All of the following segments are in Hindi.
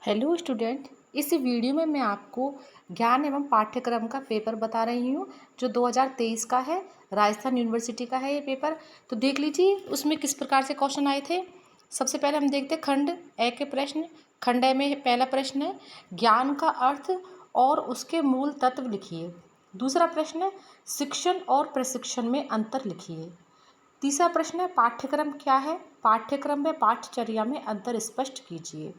हेलो स्टूडेंट, इस वीडियो में मैं आपको ज्ञान एवं पाठ्यक्रम का पेपर बता रही हूँ जो 2023 का है। राजस्थान यूनिवर्सिटी का है ये पेपर। तो देख लीजिए उसमें किस प्रकार से क्वेश्चन आए थे। सबसे पहले हम देखते हैं खंड ए के प्रश्न। खंड ए में पहला प्रश्न है ज्ञान का अर्थ और उसके मूल तत्व लिखिए। दूसरा प्रश्न है शिक्षण और प्रशिक्षण में अंतर लिखिए। तीसरा प्रश्न है पाठ्यक्रम क्या है, पाठ्यक्रम में पाठ्यचर्या में अंतर स्पष्ट कीजिए।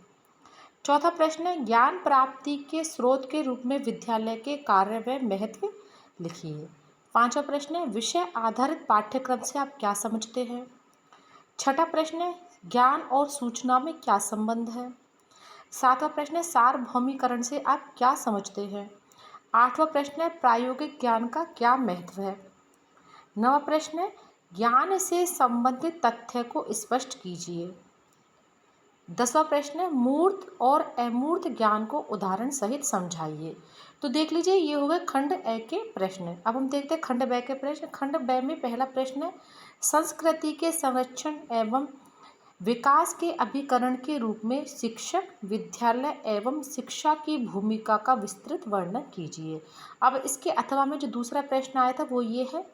चौथा प्रश्न है ज्ञान प्राप्ति के स्रोत के रूप में विद्यालय के कार्य व महत्व लिखिए। पांचवा प्रश्न है विषय आधारित पाठ्यक्रम से आप क्या समझते हैं। छठा प्रश्न है ज्ञान और सूचना में क्या संबंध है। सातवां प्रश्न है सार्वभौमिकरण से आप क्या समझते हैं। आठवां प्रश्न है प्रायोगिक ज्ञान का क्या महत्व है। नवा प्रश्न है ज्ञान से संबंधित तथ्य को स्पष्ट कीजिए। 10वां प्रश्न है मूर्त और अमूर्त ज्ञान को उदाहरण सहित समझाइए। तो देख लीजिए ये हो गए खंड ए के प्रश्न। अब हम देखते हैं खंड ब के प्रश्न। खंड ब में पहला प्रश्न है संस्कृति के संरक्षण एवं विकास के अभिकरण के रूप में शिक्षक, विद्यालय एवं शिक्षा की भूमिका का विस्तृत वर्णन कीजिए। अब इसके अथवा में जो दूसरा प्रश्न आया था वो ये है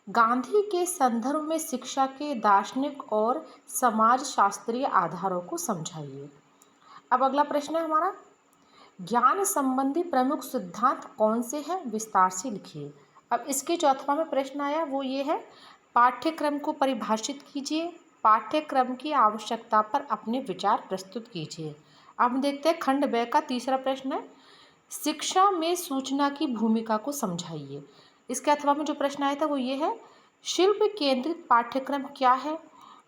गांधी के संदर्भ में शिक्षा के दार्शनिक और समाज शास्त्रीय आधारों को समझाइए। अब अगला प्रश्न है हमारा ज्ञान संबंधी प्रमुख सिद्धांत कौन से हैं, विस्तार से लिखिए। अब इसके चौथा में प्रश्न आया वो ये है पाठ्यक्रम को परिभाषित कीजिए, पाठ्यक्रम की आवश्यकता पर अपने विचार प्रस्तुत कीजिए। अब देखते हैं खंड ब का तीसरा प्रश्न है शिक्षा में सूचना की भूमिका को समझाइए। इसके अथवा में जो प्रश्न आया था वो ये है शिल्प केंद्रित पाठ्यक्रम क्या है,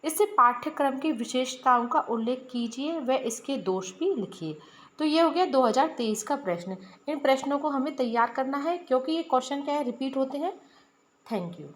इससे पाठ्यक्रम की विशेषताओं का उल्लेख कीजिए व इसके दोष भी लिखिए। तो ये हो गया 2023 का प्रश्न। इन प्रश्नों को हमें तैयार करना है क्योंकि ये क्वेश्चन क्या है रिपीट होते हैं। Thank you.